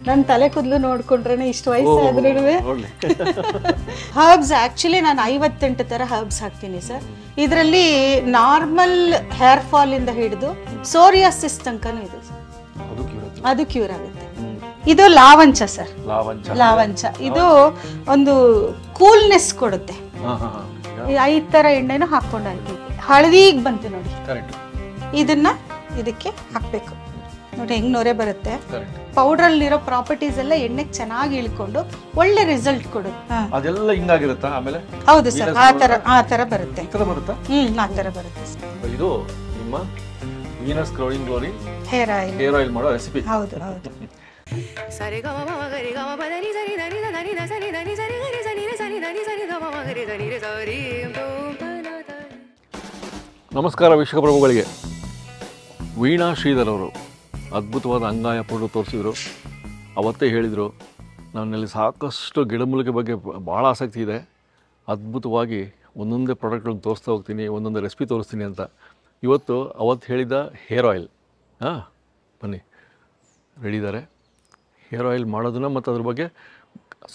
ನನ್ನ ತಲೆ ಕೂದಲು ನೋಡ್ಕೊಂಡ್ರೆ ಇಷ್ಟು ವಯಸ್ಸಾದ್ರೂ ಹರ್ಬ್ಸ್ ಆಕ್ಚುಲಿ ನಾನು 58 ತರ ಹರ್ಬ್ಸ್ ಹಾಕ್ತೀನಿ ಸರ್. ಇದರಲ್ಲಿ ನಾರ್ಮಲ್ ಹೇರ್ ಫಾಲ್ ಇಂದ ಹಿಡಿದು ಸೋರಿಯಾಸಿಸ್ ತನಕನೂ ಇದೆ ಸರ್, ಅದು ಕ್ಯೂರ್ ಆಗುತ್ತೆ. ಇದು ಲಾವಂಚ ಸರ್, ಲಾವಂಚ ಇದು ಒಂದು ಕೂಲ್ನೆಸ್ ಕೊಡುತ್ತೆ. 5 ತರ ಎಣ್ಣೆನೂ ಹಾಕೊಂಡಾಯ್ತು. ಹಳದಿಗೆ ಬಂತು ನೋಡಿ, ಇದನ್ನ ಇದಕ್ಕೆ ಹಾಕ್ಬೇಕು ನೋಡಿ, ಹೆಂಗ್ ನೊರೆ ಬರುತ್ತೆ. ಪೌಡರ್ ಅಲ್ಲಿರೋ ಪ್ರಾಪರ್ಟೀಸ್ ಎಲ್ಲ ಎಣ್ಣೆಗೆ ಚೆನ್ನಾಗಿ ಇಳ್ಕೊಂಡು ಒಳ್ಳೆ ರಿಸಲ್ಟ್ ಕೊಡುತ್ತೆ. ಅದೆಲ್ಲ ಹಿಂಗಾಗಿರುತ್ತಾ ಆಮೇಲೆ? ಹೌದು ಸರ್, ಆ ತರ ಬರುತ್ತೆ. ಆ ತರ ಬರುತ್ತೆ ಸರ್. ಇದು ನಿಮ್ಮ Venus growing glory hair oil ಮಾಡೋ ರೆಸಿಪಿ. ಹೌದು ಹೌದು. ನಮಸ್ಕಾರ ವೀಕ್ಷಕಪ್ರಭುಗಳಿಗೆ. ವೀಣಾ ಶ್ರೀಧರ್ ಅವರು ಅದ್ಭುತವಾದ ಅಂಗಾಯ ಪೌಡರ್ ತೋರಿಸಿದ್ರು. ಅವತ್ತೇ ಹೇಳಿದರು ನನ್ನಲ್ಲಿ ಸಾಕಷ್ಟು ಗಿಡಮೂಲಿಕೆ ಬಗ್ಗೆ ಭಾಳ ಆಸಕ್ತಿ ಇದೆ, ಅದ್ಭುತವಾಗಿ ಒಂದೊಂದೇ ಪ್ರಾಡಕ್ಟ್ಗಳನ್ನು ತೋರಿಸ್ತಾ ಹೋಗ್ತೀನಿ, ಒಂದೊಂದು ರೆಸಿಪಿ ತೋರಿಸ್ತೀನಿ ಅಂತ. ಇವತ್ತು ಅವತ್ತು ಹೇಳಿದ ಹೇರ್ ಆಯಿಲ್ ಬನ್ನಿ ರೆಡಿ ಇದ್ದಾರೆ. ಹೇರ್ ಆಯಿಲ್ ಮಾಡೋದನ್ನು ಮತ್ತು ಅದ್ರ ಬಗ್ಗೆ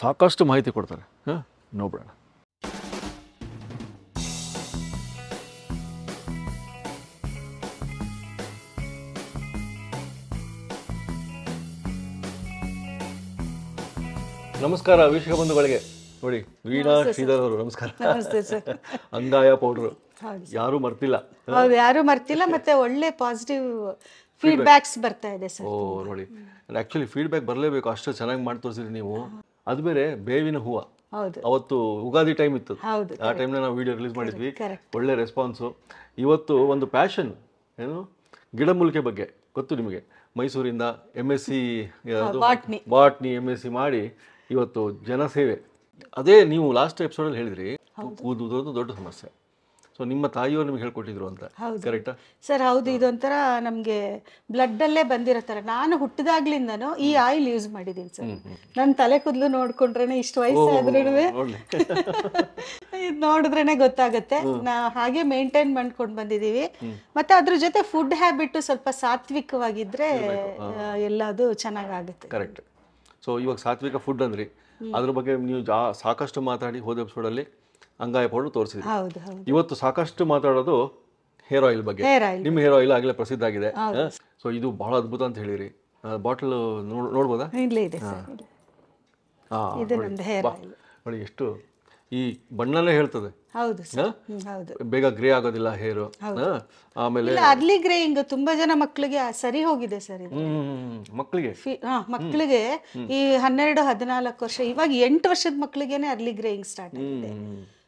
ಸಾಕಷ್ಟು ಮಾಹಿತಿ ಕೊಡ್ತಾರೆ. ನೋಡೋಣ. ನಮಸ್ಕಾರ ವೀಕ್ಷಕ ಬಂಧುಗಳಿಗೆ. ನೋಡಿ ವೀಣಾ ಶ್ರೀಧರ್ ಅವರು ನಮಸ್ಕಾರ. ಅಂಗಾಯ ಪೌಡರ್ ಯಾರು ಮರ್ತಿಲ್ಲ. ಹೌದು, ಯಾರು ಮರ್ತಿಲ್ಲ. ಮತ್ತೆ ಒಳ್ಳೆ ಪಾಸಿಟಿವ್ ಫೀಡ್ಬ್ಯಾಕ್ಸ್ ಬರ್ತಾ ಇದೆ ಸರ್. ನೋಡಿ ಆಕ್ಚುಲಿ ಫೀಡ್ಬ್ಯಾಕ್ ಬರಲೇಬೇಕು, ಅಷ್ಟು ಚೆನ್ನಾಗಿ ಮಾಡಿ ತೋರಿಸಿದ್ರಿ ನೀವು. ಅದು ಬೇರೆ ಬೇವಿನ ಹೂವು, ಅವತ್ತು ಯುಗಾದಿ ಟೈಮ್ ಇತ್ತು, ಆ ಟೈಮ್ನ ನಾವು ವಿಡಿಯೋ ರಿಲೀಸ್ ಮಾಡಿದ್ವಿ. ಒಳ್ಳೆ ರೆಸ್ಪಾನ್ಸು. ಇವತ್ತು ಒಂದು ಪ್ಯಾಷನ್ ಏನು ಗಿಡಮೂಲಿಕೆ ಬಗ್ಗೆ ಗೊತ್ತು ನಿಮಗೆ. ಮೈಸೂರಿಂದ MSc ಬಾಟ್ನಿ MSc ಮಾಡಿ ಇವತ್ತು ಜನಸೇವೆ. ಅದೇ ನೀವು ಲಾಸ್ಟ್ ಎಪಿಸೋಡಲ್ಲಿ ಹೇಳಿದ್ರಿ ಕೂದುವುದು ದೊಡ್ಡ ಸಮಸ್ಯೆ. ಸೊ ನಿಮ್ಮ ತಾಯಿಯವರು ನಿಮ್ಗೆ ಹೇಳ್ಕೊಟ್ಟಿದ್ರು ಅಂತ, ಕರೆಕ್ಟಾ ಸರ್? ಹೌದು, ಇದೊಂಥರ ನಮಗೆ ಬ್ಲಡ್ ಅಲ್ಲೇ ಬಂದಿರೋ ಥರ. ನಾನು ಹುಟ್ಟಿದಾಗ್ಲಿಂದನೂ ಈ ಆಯಿಲ್ ಯೂಸ್ ಮಾಡಿದ್ದೀನಿ ಸರ್. ನನ್ನ ತಲೆ ಕೂದಲು ನೋಡ್ಕೊಂಡ್ರೆ ಇಷ್ಟು ವಯಸ್ಸಾದ್ರೂ ಇದು ನೋಡಿದ್ರೇನೆ ಗೊತ್ತಾಗುತ್ತೆ. ಹಾಗೆ ಮೇಂಟೈನ್ ಮಾಡ್ಕೊಂಡು ಬಂದಿದ್ದೀವಿ. ಮತ್ತೆ ಅದ್ರ ಜೊತೆ ಫುಡ್ ಹ್ಯಾಬಿಟ್ ಸ್ವಲ್ಪ ಸಾತ್ವಿಕವಾಗಿದ್ರೆ ಎಲ್ಲದು ಚೆನ್ನಾಗಾಗುತ್ತೆ. ಕರೆಕ್ಟ್. ಸೊ ಇವಾಗ ಸಾತ್ವಿಕ ಫುಡ್ ಅಂದ್ರಿ, ಅದ್ರ ಬಗ್ಗೆ ನೀವು ಸಾಕಷ್ಟು ಮಾತಾಡಿ ಹೋದ ಎಪಿಸೋಡಲ್ಲಿ ಅಂಗಾಯ ಪೌಡರ್ ತೋರಿಸಿದ್ರಿ. ಇವತ್ತು ಸಾಕಷ್ಟು ಮಾತಾಡೋದು ಹೇರ್ ಆಯಿಲ್ ಬಗ್ಗೆ. ನಿಮ್ಮ ಹೇರ್ ಆಯಿಲ್ ಆಗಲೇ ಪ್ರಸಿದ್ಧ ಆಗಿದೆ. ಸೊ ಇದು ಬಹಳ ಅದ್ಭುತ ಅಂತ ಹೇಳಿರಿ. ಬಾಟಲ್ ನೋಡ್ಬೋದಾ? ನೋಡಿ ಎಷ್ಟು ಈ ಬಣ್ಣನೇ ಹೇಳ್ತದೆ. ಬೇಗ ಗ್ರೇ ಆಗೋದಿಲ್ಲ ಹೇರು. ಆಮೇಲೆ ಅರ್ಲಿ ಗ್ರೇಯಿಂಗ್ ತುಂಬಾ ಜನ ಮಕ್ಕಳಿಗೆ ಸರಿ ಹೋಗಿದೆ ಸರ್. ಮಕ್ಕಳಿಗೆ ಈ 12-14 ವರ್ಷ, ಇವಾಗ 8 ವರ್ಷದ ಮಕ್ಕಳಿಗೆನೆ ಅರ್ಲಿ ಗ್ರೇಯಿಂಗ್ ಸ್ಟಾರ್ಟ್ ಆಗಿದೆ.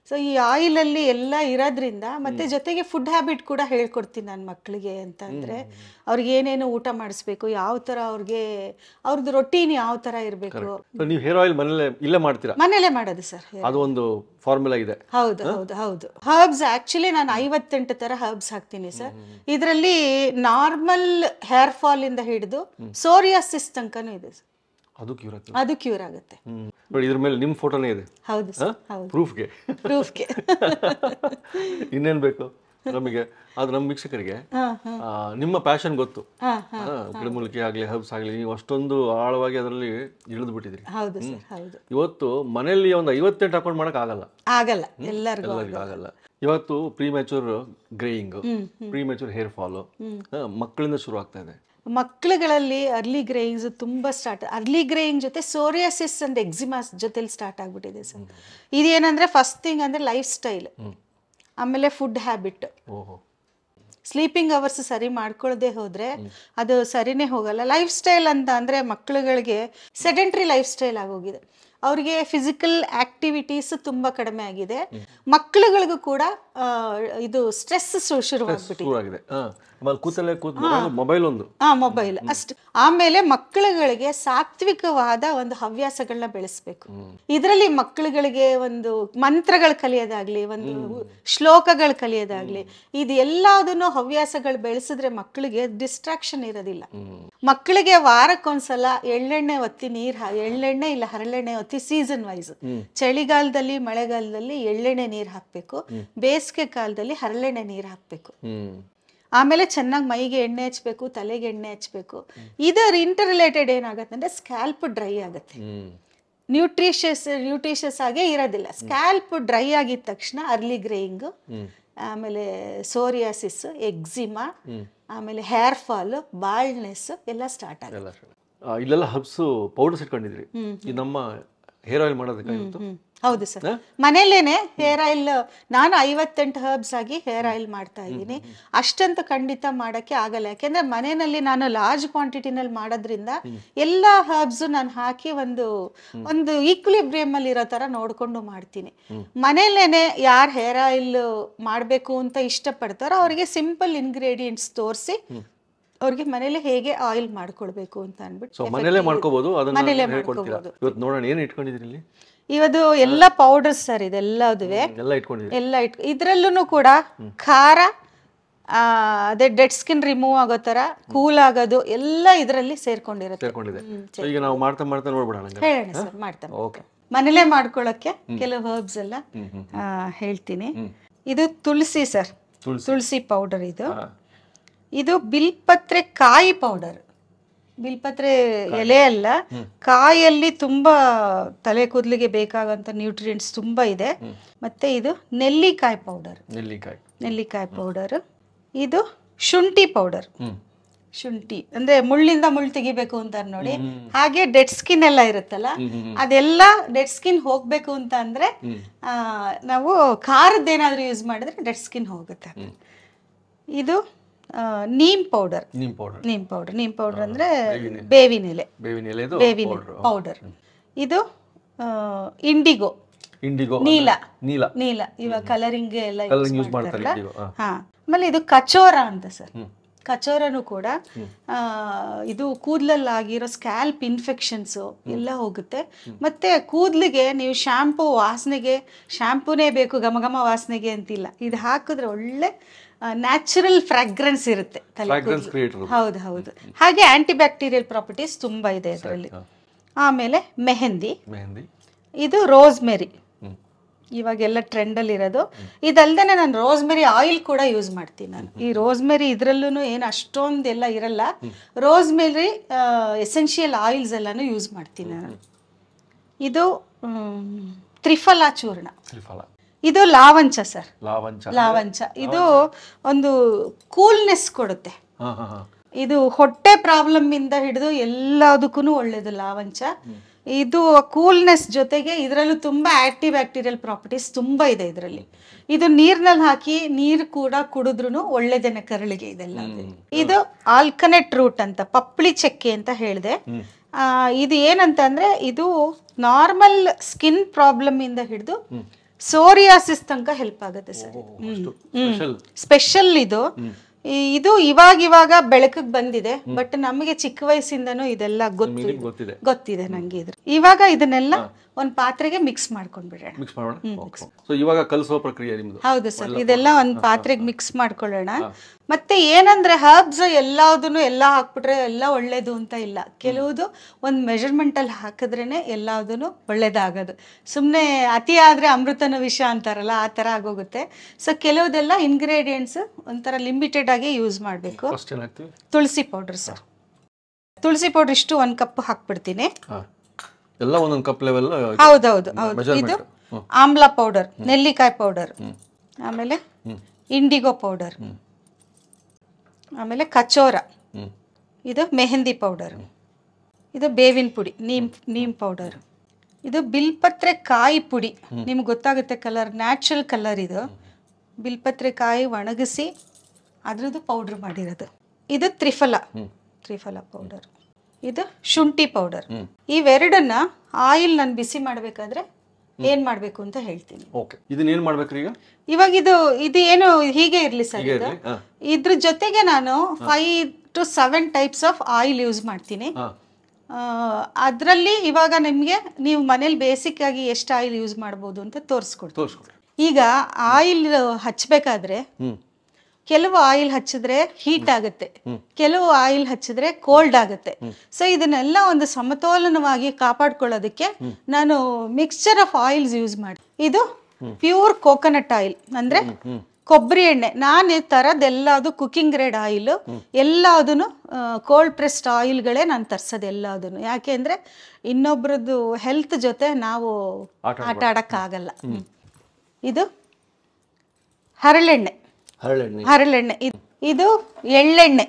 ಸೊ ಈ ಆಯಿಲ್ ಅಲ್ಲಿ ಎಲ್ಲ ಇರೋದ್ರಿಂದ, ಮತ್ತೆ ಜೊತೆಗೆ ಫುಡ್ ಹ್ಯಾಬಿಟ್ ಕೂಡ ಹೇಳ್ಕೊಡ್ತೀನಿ ನಾನು ಮಕ್ಕಳಿಗೆ. ಅಂತ ಅಂದ್ರೆ ಅವ್ರಿಗೆ ಏನೇನು ಊಟ ಮಾಡಿಸ್ಬೇಕು, ಯಾವ ತರ ಅವ್ರಿಗೆ ಅವ್ರದ್ದು ರೊಟೀನ್ ಯಾವ ತರ ಇರಬೇಕು. ನೀವು ಹೇರ್ ಆಯಿಲ್ ಇಲ್ಲೇ ಮಾಡ್ತೀರಾ? ಮನೇಲೆ ಮಾಡೋದು ಸರ್. ಅದು ಒಂದು ಫಾರ್ಮುಲಾ ಇದೆ. ಹೌದು ಹೌದು ಹೌದು. ಹರ್ಬ್ಸ್ ಆಕ್ಚುಲಿ ನಾನು 58 ತರ ಹರ್ಬ್ಸ್ ಹಾಕ್ತೀನಿ ಸರ್. ಇದರಲ್ಲಿ ನಾರ್ಮಲ್ ಹೇರ್ ಫಾಲ್ ಇಂದ ಹಿಡಿದು ಸೋರಿಯಾಸಿಸ್ ತನಕನೂ ಇದೆ ಸರ್, ಅದು ಕ್ಯೂರ್ ಆಗುತ್ತೆ. ಇದ್ರ ಮೇಲೆ ನಿಮ್ಮ ಫೋಟೋನೇ ಇದೆ. ಹೌದು ಸರ್, ಪ್ರೂಫ್ಗೆ. ಇನ್ನೇನ್ ಬೇಕು ನಮಗೆ? ಅದು ನಮ್ಮ ವೀಕ್ಷಕರಿಗೆ ನಿಮ್ಮ ಪ್ಯಾಷನ್ ಗೊತ್ತು. ಗಿಡಮೂಲಿಕೆ ಆಗ್ಲಿ ಹರ್ಬ್ಸ್ ಆಗ್ಲಿ ನೀವು ಅಷ್ಟೊಂದು ಆಳವಾಗಿ ಅದರಲ್ಲಿ ಇಳಿದು ಬಿಟ್ಟಿದ್ರಿ. ಇವತ್ತು ಮನೆಯಲ್ಲಿ ಒಂದು 58 ಅಕೌಂಟ್ ಮಾಡಕ್ ಆಗಲ್ಲ, ಎಲ್ಲರಿಗೂ ಆಗಲ್ಲ. ಇವತ್ತು ಪ್ರೀಮ್ಯಾಚೂರ್ ಗ್ರೇಯಿಂಗ್, ಪ್ರೀಮ್ಯಾಚೂರ್ ಹೇರ್ ಫಾಲ್ ಮಕ್ಕಳಿಂದ ಶುರು ಆಗ್ತಾ ಇದೆ. ಮಕ್ಕಳುಗಳಲ್ಲಿ ಅರ್ಲಿ ಗ್ರೇಯಿಂಗ್ಸ್ ತುಂಬಾ ಸ್ಟಾರ್ಟ್. ಅರ್ಲಿ ಗ್ರೇಯಿಂಗ್ ಜೊತೆ ಸೋರಿಯಾಸಿಸ್ ಅಂಡ್ ಎಕ್ಸಿಮಾಸ್ ಜೊತೆಲಿ ಸ್ಟಾರ್ಟ್ ಆಗ್ಬಿಟ್ಟಿದೆ ಸರ್. ಇದೇನಂದ್ರೆ ಫಸ್ಟ್ ಥಿಂಗ್ ಅಂದ್ರೆ ಲೈಫ್ ಸ್ಟೈಲ್, ಆಮೇಲೆ ಫುಡ್ ಹ್ಯಾಬಿಟ್. ಸ್ಲೀಪಿಂಗ್ ಅವರ್ಸ್ ಸರಿ ಮಾಡ್ಕೊಳ್ಳದೆ ಹೋದ್ರೆ ಅದು ಸರಿನೇ ಹೋಗಲ್ಲ. ಲೈಫ್ ಸ್ಟೈಲ್ ಅಂತ ಅಂದ್ರೆ ಮಕ್ಕಳುಗಳಿಗೆ ಸೆಡೆಂಟ್ರಿ ಲೈಫ್ ಸ್ಟೈಲ್ ಆಗೋಗಿದೆ. ಅವ್ರಿಗೆ ಫಿಸಿಕಲ್ ಆಕ್ಟಿವಿಟೀಸ್ ತುಂಬಾ ಕಡಿಮೆ ಆಗಿದೆ. ಮಕ್ಕಳುಗಳಿಗೂ ಕೂಡ ಇದು ಸ್ಟ್ರೆಸ್ ಶುರುವಾಗ್ಬಿಟ್ಟಿದೆ. ಮೊಬೈಲ್ ಅಷ್ಟು. ಆಮೇಲೆ ಮಕ್ಕಳುಗಳಿಗೆ ಸಾತ್ವಿಕವಾದ ಒಂದು ಹವ್ಯಾಸಗಳನ್ನ ಬೆಳೆಸ್ಬೇಕು. ಇದರಲ್ಲಿ ಮಕ್ಕಳುಗಳಿಗೆ ಒಂದು ಮಂತ್ರಗಳು ಕಲಿಯೋದಾಗ್ಲಿ, ಒಂದು ಶ್ಲೋಕಗಳು ಕಲಿಯೋದಾಗ್ಲಿ, ಇದು ಎಲ್ಲದನ್ನು ಹವ್ಯಾಸಗಳು ಬೆಳೆಸಿದ್ರೆ ಮಕ್ಕಳಿಗೆ ಡಿಸ್ಟ್ರಾಕ್ಷನ್ ಇರೋದಿಲ್ಲ. ಮಕ್ಕಳಿಗೆ ವಾರಕ್ಕೊಂದ್ಸಲ ಎಳ್ಳೆಣ್ಣೆ ಒತ್ತಿ ಎಳ್ಳೆಣ್ಣೆ ಇಲ್ಲ ಹರಳೆಣ್ಣೆ ಒತ್ತಿ ಸೀಸನ್ ವೈಸ್, ಚಳಿಗಾಲದಲ್ಲಿ ಮಳೆಗಾಲದಲ್ಲಿ ಎಳ್ಳೆಣ್ಣೆ ನೀರ್ ಹಾಕ್ಬೇಕು, ಬೇಸಿಗೆ ಕಾಲದಲ್ಲಿ ಹರಳೆಣ್ಣೆ ನೀರ್ ಹಾಕ್ಬೇಕು. ಆಮೇಲೆ ಚೆನ್ನಾಗಿ ಮೈಗೆ ಎಣ್ಣೆ ಹಚ್ಬೇಕು, ತಲೆಗೆ ಎಣ್ಣೆ ಹಚ್ಬೇಕು. ಇದರ ಇಂಟರ್ ರಿಲೇಟೆಡ್ ಏನಾಗುತ್ತೆ ಅಂದ್ರೆ ಸ್ಕ್ಯಾಲ್ಪ್ ಡ್ರೈ ಆಗುತ್ತೆ. ನ್ಯೂಟ್ರಿಷಿಯಸ್ ಆಗೇ ಇರೋದಿಲ್ಲ. ಸ್ಕ್ಯಾಲ್ಪ್ ಡ್ರೈ ಆಗಿದ ತಕ್ಷಣ ಅರ್ಲಿ ಗ್ರೇಯಿಂಗ್, ಆಮೇಲೆ ಸೋರಿಯಾಸಿಸ್, ಎಕ್ಸಿಮಾ, ಆಮೇಲೆ ಹೇರ್ ಫಾಲ್, ಬಾಲ್ಡ್ನೆಸ್ ಎಲ್ಲ ಸ್ಟಾರ್ಟ್ ಆಗುತ್ತೆ. ಇಲ್ಲೆಲ್ಲ ಹಬ್ಸ್ ಪೌಡರ್ಸ್ ಇಟ್ಕೊಂಡಿದ್ರಿ. ಈ ನಮ್ಮ ಹೇರ್ ಆಯಿಲ್ ಮಾಡೋದಕ್ಕೆ ಹೌದು ಸರ್, ಮನೇಲೇನೆ ಹೇರ್ ಆಯಿಲ್ ನಾನು 58 ಹರ್ಬ್ಸ್ ಆಗಿ ಹೇರ್ ಆಯಿಲ್ ಮಾಡ್ತಾ ಇದ್ದೀನಿ. ಅಷ್ಟಂತ ಖಂಡಿತ ಮಾಡಕ್ಕೆ ಆಗಲ್ಲ, ಯಾಕೆಂದ್ರೆ ಮನೆಯಲ್ಲಿ ನಾನು ಲಾರ್ಜ್ ಕ್ವಾಂಟಿಟಿನಲ್ಲಿ ಮಾಡೋದ್ರಿಂದ ಎಲ್ಲ ಹರ್ಬ್ಸ್ ನಾನು ಹಾಕಿ ಒಂದು ಈಕ್ವಿಲಿಬ್ರಿಯಮ್ ಅಲ್ಲಿ ಇರೋ ತರ ನೋಡ್ಕೊಂಡು ಮಾಡ್ತೀನಿ. ಮನೇಲೇನೆ ಯಾರು ಹೇರ್ ಆಯಿಲ್ ಮಾಡಬೇಕು ಅಂತ ಇಷ್ಟಪಡ್ತಾರೋ ಅವರಿಗೆ ಸಿಂಪಲ್ ಇಂಗ್ರೀಡಿಯೆಂಟ್ಸ್ ತೋರಿಸಿ ಅವ್ರಿಗೆ ಮನೇಲೆ ಹೇಗೆ ಆಯಿಲ್ ಮಾಡ್ಕೊಳ್ಬೇಕು ಅಂತ ಅನ್ಬಿಟ್ಟು ಮನೇಲೆ ಮಾಡ್ಕೋಬಹುದು. ಮನೇಲೆ ಮಾಡ್ಕೋಬಹುದು. ಇವತ್ತು ನೋಡೋಣ ಏನು ಇಟ್ಕೊಂಡಿದ್ರಿ ಇಲ್ಲಿ. ಇವತ್ತು ಎಲ್ಲ ಪೌಡರ್ಸ್ ಸರ್, ಇದೆಲ್ಲದುವೆ ಎಲ್ಲ ಇದ್ರಲ್ಲೂ ಕೂಡ ಖಾರ, ಅದೇ ಡೆಡ್ ಸ್ಕಿನ್ ರಿಮೂವ್ ಆಗೋ ತರ, ಕೂಲ್ ಆಗೋದು ಎಲ್ಲ ಇದರಲ್ಲಿ ಸೇರ್ಕೊಂಡಿರುತ್ತೆ. ಈಗ ನಾವು ಮಾಡ್ತಾ ಮಾಡ್ತಾ ನೋಡ್ಬಿಡೋಣ. ಹೇಳೋಣ ಸರ್, ಮಾಡ್ತಾ ಮನೇಲೆ ಮಾಡ್ಕೊಳ್ಳೋಕೆ ಕೆಲವು ಹರ್ಬ್ಸ್ ಎಲ್ಲ ಹೇಳ್ತೀನಿ. ಇದು ತುಳಸಿ ಸರ್, ತುಳಸಿ ಪೌಡರ್. ಇದು ಬಿಲ್ಪತ್ರೆ ಕಾಯಿ ಪೌಡರ್. ಬಿಲ್ಪತ್ರೆ ಎಲೆ ಅಲ್ಲ, ಕಾಯಲ್ಲಿ ತುಂಬಾ ತಲೆ ಕೂದಲಿಗೆ ಬೇಕಾಗಂತ ನ್ಯೂಟ್ರಿಯೆಂಟ್ಸ್ ತುಂಬಾ ಇದೆ. ಮತ್ತೆ ಇದು ನೆಲ್ಲಿಕಾಯಿ ಪೌಡರ್. ನೆಲ್ಲಿಕಾಯಿ ಪೌಡರ್. ಇದು ಶುಂಠಿ ಪೌಡರ್. ಶುಂಠಿ ಅಂದ್ರೆ ಮುಳ್ಳಿಂದ ಮುಳ್ಳು ತೆಗಿಬೇಕು ಅಂತ ನೋಡಿ, ಹಾಗೆ ಡೆಡ್ ಸ್ಕಿನ್ ಎಲ್ಲ ಇರುತ್ತಲ್ಲ, ಅದೆಲ್ಲ ಡೆಡ್ ಸ್ಕಿನ್ ಹೋಗ್ಬೇಕು ಅಂತ ಅಂದ್ರೆ ನಾವು ಖಾರದ್ದೇನಾದ್ರೂ ಯೂಸ್ ಮಾಡಿದ್ರೆ ಡೆಡ್ ಸ್ಕಿನ್ ಹೋಗುತ್ತೆ. ಇದು ನೀಮ್ ಪೌಡರ್. ನೀಮ್ ಪೌಡರ್ ಅಂದ್ರೆ ಬೇವಿನ ಎಲೆ ಪೌಡರ್. ಇದು ಇಂಡಿಗೋ, ನೀಲ ಇವಾಗ ಕಲರಿಂಗ್ ಎಲ್ಲ ಯೂಸ್ ಮಾಡ್ತಾರಲ್ಲ. ಆಮೇಲೆ ಇದು ಕಚೋರ ಅಂತ ಸರ್. ಕಚೋರನು ಕೂಡ ಇದು ಕೂದಲಲ್ಲಾಗಿರೋ ಸ್ಕ್ಯಾಲ್ಪ್ ಇನ್ಫೆಕ್ಷನ್ಸ್ ಎಲ್ಲ ಹೋಗುತ್ತೆ. ಮತ್ತೆ ಕೂದಲಿಗೆ ನೀವು ವಾಸನೆಗೆ ಶಾಂಪೂನೇ ಬೇಕು ಘಮ ವಾಸನೆಗೆ ಅಂತಿಲ್ಲ, ಇದು ಹಾಕಿದ್ರೆ ಒಳ್ಳೆ ನ್ಯಾಚುರಲ್ ಫ್ರಾಗ್ರೆನ್ಸ್ ಇರುತ್ತೆ. ಹೌದು. ಹಾಗೆ ಆಂಟಿ ಬ್ಯಾಕ್ಟೀರಿಯಲ್ ಪ್ರಾಪರ್ಟೀಸ್ ತುಂಬಾ ಇದೆ ಇದರಲ್ಲಿ. ಆಮೇಲೆ ಮೆಹಂದಿ. ಇದು ರೋಸ್ಮೆರಿ, ಇವಾಗೆಲ್ಲ ಟ್ರೆಂಡಲ್ಲಿ ಇರೋದು. ಇದಲ್ದೇ ನಾನು ರೋಸ್ಮೆರಿ ಆಯಿಲ್ ಕೂಡ ಯೂಸ್ ಮಾಡ್ತೀನಿ. ನಾನು ಈ ರೋಸ್ಮೆರಿ ಇದ್ರಲ್ಲೂ ಏನು ಅಷ್ಟೊಂದೆಲ್ಲ ಇರಲ್ಲ. ರೋಸ್ಮೆರಿ ಎಸೆನ್ಷಿಯಲ್ ಆಯಿಲ್ಸ್ ಎಲ್ಲಾನು ಯೂಸ್ ಮಾಡ್ತೀನಿ ನಾನು. ಇದು ತ್ರಿಫಲ ಚೂರ್ಣ. ಇದು ಲಾವಂಚ ಸರ್, ಲಾವಂಚ. ಇದು ಒಂದು ಕೂಲ್ನೆಸ್ ಕೊಡುತ್ತೆ. ಇದು ಹೊಟ್ಟೆ ಪ್ರಾಬ್ಲಮ್ ಇಂದ ಹಿಡಿದು ಎಲ್ಲದಕ್ಕೂ ಒಳ್ಳೇದು ಲಾವಂಚ. ಇದು ಕೂಲ್ನೆಸ್ ಜೊತೆಗೆ ಇದರಲ್ಲೂ ತುಂಬಾ ಆಂಟಿ ಬ್ಯಾಕ್ಟೀರಿಯಲ್ ಪ್ರಾಪರ್ಟೀಸ್ ತುಂಬಾ ಇದೆ ಇದರಲ್ಲಿ. ಇದು ನೀರ್ನಲ್ಲಿ ಹಾಕಿ ನೀರು ಕೂಡ ಕುಡಿದ್ರು ಒಳ್ಳೇದೇನೆ ಕರಳಿಗೆ ಇದೆಲ್ಲ. ಇದು ಆಲ್ಕನೆಟ್ ರೂಟ್ ಅಂತ, ಪಪ್ಪಳಿ ಚಕ್ಕೆ ಅಂತ ಹೇಳಿದೆ. ಇದು ಏನಂತ ಅಂದ್ರೆ ಇದು ನಾರ್ಮಲ್ ಸ್ಕಿನ್ ಪ್ರಾಬ್ಲಮ್ ಇಂದ ಹಿಡಿದು ಸೋರಿಯಾಸಿಸ್ ತನಕ ಹೆಲ್ಪ್ ಆಗುತ್ತೆ ಸರ್. ಸ್ಪೆಷಲ್ ಇದು ಇವಾಗ ಬೆಳಕಿಗೆ ಬಂದಿದೆ, ಬಟ್ ನಮಗೆ ಚಿಕ್ಕ ವಯಸ್ಸಿಂದನೂ ಇದೆಲ್ಲ ಗೊತ್ತಿದೆ ನಂಗೆ. ಇವಾಗ ಇದನ್ನೆಲ್ಲ ಒಂದ್ ಪಾತ್ರೆಗೆ ಮಿಕ್ಸ್ ಮಾಡ್ಕೊಂಡ್ಬಿಡೋಣ. ಇವಾಗ ಕಲಸೋ ಪ್ರಕ್ರಿಯೆ ನಿಮ್ದು. ಹೌದು ಸರ್, ಇದೆಲ್ಲ ಒಂದ್ ಪಾತ್ರೆಗೆ ಮಿಕ್ಸ್ ಮಾಡ್ಕೊಳ್ಳೋಣ. ಮತ್ತೆ ಏನಂದ್ರೆ ಹರ್ಬ್ಸ್ ಎಲ್ಲದನ್ನು ಎಲ್ಲ ಹಾಕ್ಬಿಟ್ರೆ ಎಲ್ಲ ಒಳ್ಳೇದು ಅಂತ ಇಲ್ಲ. ಕೆಲವುದು ಒಂದ್ ಮೆಜರ್ಮೆಂಟ್ ಅಲ್ಲಿ ಹಾಕಿದ್ರೇನೆ ಎಲ್ಲದನ್ನು ಒಳ್ಳೇದಾಗೋದು. ಸುಮ್ನೆ ಅತಿ ಆದ್ರೆ ಅಮೃತನ ವಿಷ ಅಂತಾರಲ್ಲ, ಆ ತರ ಆಗೋಗುತ್ತೆ. ಸೊ ಕೆಲವುದೆಲ್ಲ ಇಂಗ್ರೀಡಿಯೆಂಟ್ಸ್ ಒಂಥರ ಲಿಮಿಟೆಡ್ ಆಗಿ ಯೂಸ್ ಮಾಡ್ಬೇಕು. ತುಳಸಿ ಪೌಡರ್ ಸರ್, ತುಳಸಿ ಪೌಡರ್ ಇಷ್ಟು 1 ಕಪ್ ಹಾಕ್ಬಿಡ್ತೀನಿ. ಎಲ್ಲ ಒಂದೊಂದು ಕಪ್ ಲೆವೆಲ್. ಹೌದೌದು. ಇದು ಆಮ್ಲ ಪೌಡರ್, ನೆಲ್ಲಿಕಾಯಿ ಪೌಡರ್, ಆಮೇಲೆ ಇಂಡಿಗೋ ಪೌಡರ್, ಆಮೇಲೆ ಕಚೋರ, ಇದು ಮೆಹಂದಿ ಪೌಡರ್, ಇದು ಬೇವಿನ ಪುಡಿ, ನೀಮ್ ಪೌಡರ್, ಇದು ಬಿಲ್ಪತ್ರೆ ಕಾಯಿ ಪುಡಿ. ನಿಮ್ಗೆ ಗೊತ್ತಾಗುತ್ತೆ ಕಲರ್, ನ್ಯಾಚುರಲ್ ಕಲರ್. ಇದು ಬಿಲ್ಪತ್ರೆ ಕಾಯಿ ಒಣಗಿಸಿ ಅದ್ರದ್ದು ಪೌಡರ್ ಮಾಡಿರೋದು. ಇದು ತ್ರಿಫಲ ಪೌಡರ್. ಇದು ಶುಂಠಿ ಪೌಡರ್. ಇವೆರಡನ್ನ ಆಯಿಲ್ ನಾನು ಬಿಸಿ ಮಾಡ್ಬೇಕಾದ್ರೆ ಏನ್ ಮಾಡ್ಬೇಕು ಅಂತ ಹೇಳ್ತೀನಿ. ಇವಾಗ ಇದು ಏನು ಹೀಗೆ ಇರ್ಲಿ ಸರ್. ಇದ್ರ ಜೊತೆಗೆ ನಾನು 5 to 7 types of oil use ಮಾಡ್ತೀನಿ. ಅದರಲ್ಲಿ ಇವಾಗ ನಿಮ್ಗೆ ನೀವು ಮನೇಲಿ ಬೇಸಿಕ್ ಆಗಿ ಎಷ್ಟು ಆಯಿಲ್ ಯೂಸ್ ಮಾಡ್ಬೋದು ಅಂತ ತೋರಿಸ್ಕೊಡ್ತೀನಿ. ಈಗ ಆಯಿಲ್ ಹಚ್ಬೇಕಾದ್ರೆ ಕೆಲವು ಆಯಿಲ್ ಹಚ್ಚಿದ್ರೆ ಹೀಟ್ ಆಗುತ್ತೆ, ಕೆಲವು ಆಯಿಲ್ ಹಚ್ಚಿದ್ರೆ ಕೋಲ್ಡ್ ಆಗುತ್ತೆ. ಸೊ ಇದನ್ನೆಲ್ಲ ಒಂದು ಸಮತೋಲನವಾಗಿ ಕಾಪಾಡ್ಕೊಳ್ಳೋದಕ್ಕೆ ನಾನು ಮಿಕ್ಸ್ಚರ್ ಆಫ್ ಆಯಿಲ್ಸ್ ಯೂಸ್ ಮಾಡಿ. ಇದು ಪ್ಯೂರ್ ಕೋಕೋನಟ್ ಆಯಿಲ್, ಅಂದ್ರೆ ಕೊಬ್ಬರಿ ಎಣ್ಣೆ ನಾನು ತರದೆಲ್ಲದು ಕುಕಿಂಗ್ ಗ್ರೇಡ್ ಆಯಿಲ್ ಎಲ್ಲದನ್ನು ಕೋಲ್ಡ್ ಪ್ರೆಸ್ಡ್ ಆಯಿಲ್ಗಳೇ ನಾನು ತರ್ಸೋದು ಎಲ್ಲದನ್ನು. ಯಾಕೆ ಅಂದರೆ ಇನ್ನೊಬ್ರದ್ದು ಹೆಲ್ತ್ ಜೊತೆ ನಾವು ಆಟ ಆಡೋಕ್ಕಾಗಲ್ಲ. ಇದು ಹರಳೆಣ್ಣೆ. ಹರಳೆಣ್ಣೆ ಇದು ಎಳ್ಳೆಣ್ಣೆ.